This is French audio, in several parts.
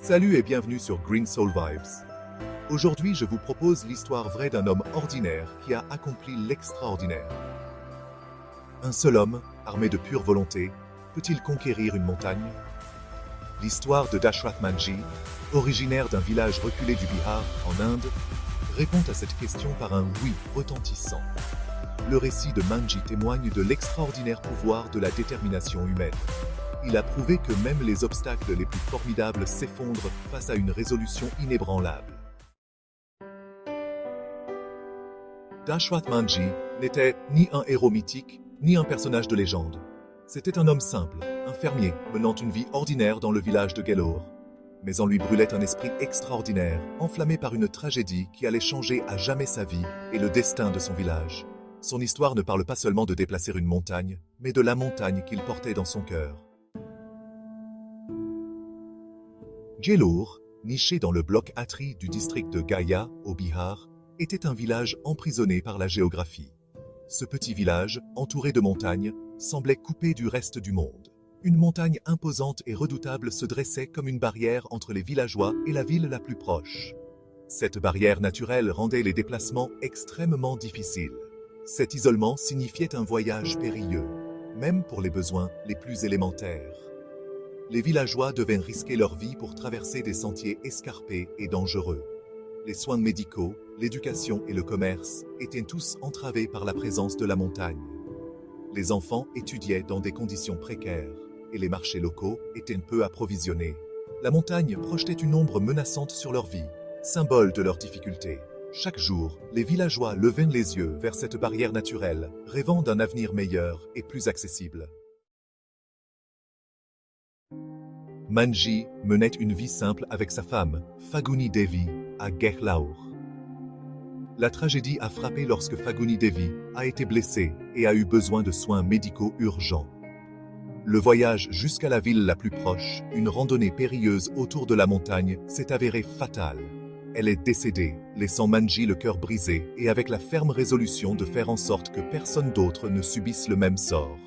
Salut et bienvenue sur Green Soul Vibes. Aujourd'hui, je vous propose l'histoire vraie d'un homme ordinaire qui a accompli l'extraordinaire. Un seul homme, armé de pure volonté, peut-il conquérir une montagne? L'histoire de Dashrath Manjhi, originaire d'un village reculé du Bihar, en Inde, répond à cette question par un oui retentissant. Le récit de Manjhi témoigne de l'extraordinaire pouvoir de la détermination humaine. Il a prouvé que même les obstacles les plus formidables s'effondrent face à une résolution inébranlable. Dashrath Manjhi n'était ni un héros mythique, ni un personnage de légende. C'était un homme simple, un fermier, menant une vie ordinaire dans le village de Gellore. Mais en lui brûlait un esprit extraordinaire, enflammé par une tragédie qui allait changer à jamais sa vie et le destin de son village. Son histoire ne parle pas seulement de déplacer une montagne, mais de la montagne qu'il portait dans son cœur. Gellore, niché dans le bloc Atri du district de Gaya, au Bihar, était un village emprisonné par la géographie. Ce petit village, entouré de montagnes, semblait coupé du reste du monde. Une montagne imposante et redoutable se dressait comme une barrière entre les villageois et la ville la plus proche. Cette barrière naturelle rendait les déplacements extrêmement difficiles. Cet isolement signifiait un voyage périlleux, même pour les besoins les plus élémentaires. Les villageois devaient risquer leur vie pour traverser des sentiers escarpés et dangereux. Les soins médicaux, l'éducation et le commerce étaient tous entravés par la présence de la montagne. Les enfants étudiaient dans des conditions précaires et les marchés locaux étaient peu approvisionnés. La montagne projetait une ombre menaçante sur leur vie, symbole de leurs difficultés. Chaque jour, les villageois levaient les yeux vers cette barrière naturelle, rêvant d'un avenir meilleur et plus accessible. Manjhi menait une vie simple avec sa femme, Phaguni Devi, à Gellore. La tragédie a frappé lorsque Phaguni Devi a été blessée et a eu besoin de soins médicaux urgents. Le voyage jusqu'à la ville la plus proche, une randonnée périlleuse autour de la montagne, s'est avérée fatale. Elle est décédée, laissant Manjhi le cœur brisé et avec la ferme résolution de faire en sorte que personne d'autre ne subisse le même sort.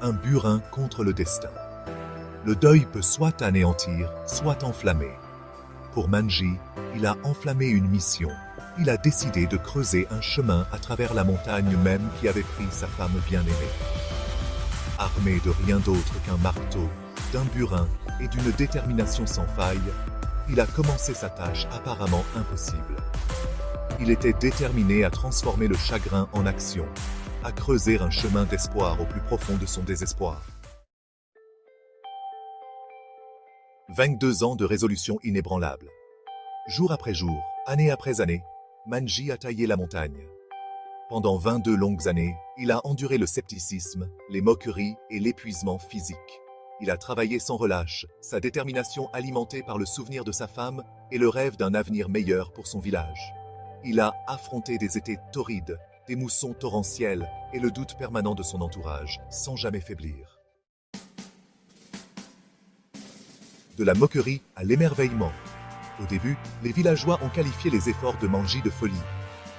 Un burin contre le destin. Le deuil peut soit anéantir, soit enflammer. Pour Manjhi, il a enflammé une mission. Il a décidé de creuser un chemin à travers la montagne même qui avait pris sa femme bien-aimée. Armé de rien d'autre qu'un marteau, d'un burin et d'une détermination sans faille, il a commencé sa tâche apparemment impossible. Il était déterminé à transformer le chagrin en action, à creuser un chemin d'espoir au plus profond de son désespoir. 22 ans de résolution inébranlable. Jour après jour, année après année, Manjhi a taillé la montagne. Pendant 22 longues années, il a enduré le scepticisme, les moqueries et l'épuisement physique. Il a travaillé sans relâche, sa détermination alimentée par le souvenir de sa femme et le rêve d'un avenir meilleur pour son village. Il a affronté des étés torrides, des moussons torrentiels et le doute permanent de son entourage, sans jamais faiblir. De la moquerie à l'émerveillement. Au début, les villageois ont qualifié les efforts de Manjhi de folie.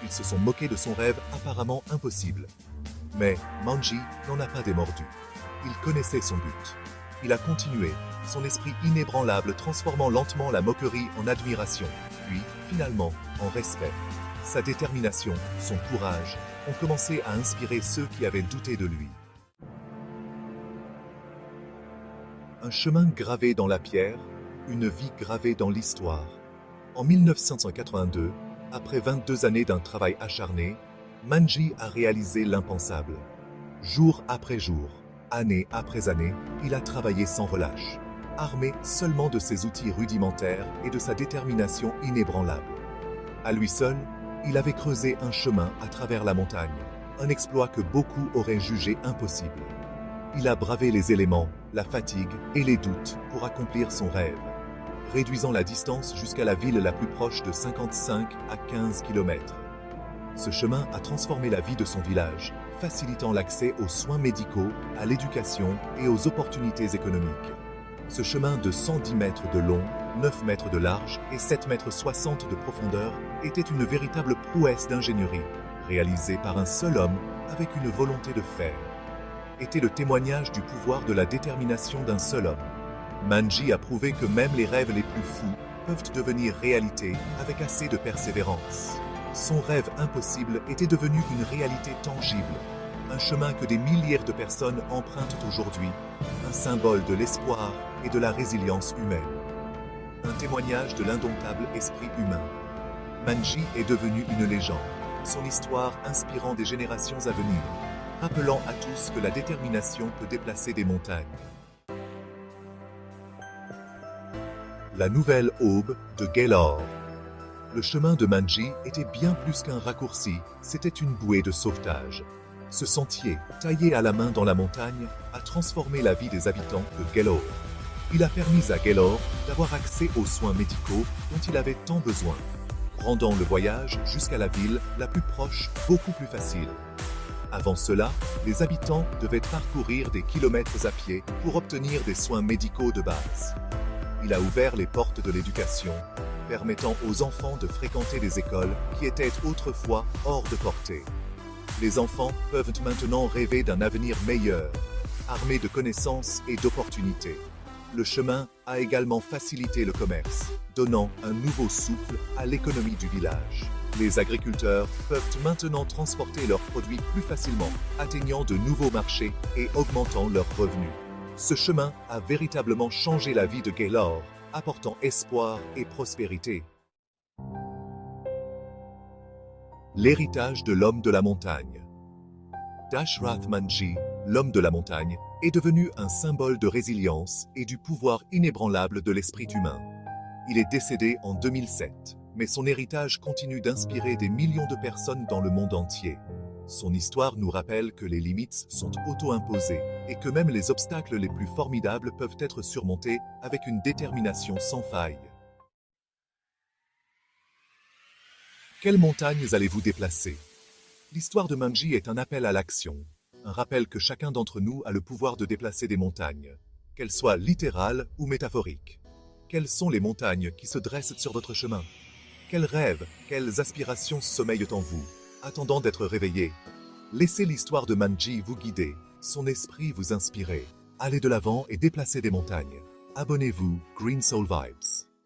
Ils se sont moqués de son rêve apparemment impossible. Mais Manjhi n'en a pas démordu. Il connaissait son but. Il a continué, son esprit inébranlable transformant lentement la moquerie en admiration, puis, finalement, en respect. Sa détermination, son courage, ont commencé à inspirer ceux qui avaient douté de lui. Un chemin gravé dans la pierre, une vie gravée dans l'histoire. En 1982, après 22 années d'un travail acharné, Manjhi a réalisé l'impensable. Jour après jour, année après année, il a travaillé sans relâche, armé seulement de ses outils rudimentaires et de sa détermination inébranlable. À lui seul, il avait creusé un chemin à travers la montagne, un exploit que beaucoup auraient jugé impossible. Il a bravé les éléments, la fatigue et les doutes pour accomplir son rêve, réduisant la distance jusqu'à la ville la plus proche de 55 à 15 km. Ce chemin a transformé la vie de son village, facilitant l'accès aux soins médicaux, à l'éducation et aux opportunités économiques. Ce chemin de 110 mètres de long, 9 mètres de large et 7,60 mètres de profondeur était une véritable prouesse d'ingénierie, réalisée par un seul homme avec une volonté de faire. était le témoignage du pouvoir de la détermination d'un seul homme. Manji a prouvé que même les rêves les plus fous peuvent devenir réalité avec assez de persévérance. Son rêve impossible était devenu une réalité tangible, un chemin que des milliers de personnes empruntent aujourd'hui, un symbole de l'espoir et de la résilience humaine. Un témoignage de l'indomptable esprit humain. Manji est devenu une légende, son histoire inspirant des générations à venir, rappelant à tous que la détermination peut déplacer des montagnes. La nouvelle aube de Gaylord. Le chemin de Manji était bien plus qu'un raccourci, c'était une bouée de sauvetage. Ce sentier, taillé à la main dans la montagne, a transformé la vie des habitants de Gaylord. Il a permis à Gaylord d'avoir accès aux soins médicaux dont il avait tant besoin, rendant le voyage jusqu'à la ville la plus proche beaucoup plus facile. Avant cela, les habitants devaient parcourir des kilomètres à pied pour obtenir des soins médicaux de base. Il a ouvert les portes de l'éducation, permettant aux enfants de fréquenter des écoles qui étaient autrefois hors de portée. Les enfants peuvent maintenant rêver d'un avenir meilleur, armés de connaissances et d'opportunités. Le chemin a également facilité le commerce, donnant un nouveau souffle à l'économie du village. Les agriculteurs peuvent maintenant transporter leurs produits plus facilement, atteignant de nouveaux marchés et augmentant leurs revenus. Ce chemin a véritablement changé la vie de Gaylord, apportant espoir et prospérité. L'héritage de l'homme de la montagne. Dashrath Manji, l'homme de la montagne, est devenu un symbole de résilience et du pouvoir inébranlable de l'esprit humain. Il est décédé en 2007, mais son héritage continue d'inspirer des millions de personnes dans le monde entier. Son histoire nous rappelle que les limites sont auto-imposées et que même les obstacles les plus formidables peuvent être surmontés avec une détermination sans faille. Quelles montagnes allez-vous déplacer? L'histoire de Manji est un appel à l'action, un rappel que chacun d'entre nous a le pouvoir de déplacer des montagnes, qu'elles soient littérales ou métaphoriques. Quelles sont les montagnes qui se dressent sur votre chemin? Quels rêves, quelles aspirations sommeillent en vous, attendant d'être réveillés? Laissez l'histoire de Manji vous guider, son esprit vous inspirer. Allez de l'avant et déplacez des montagnes. Abonnez-vous, Green Soul Vibes.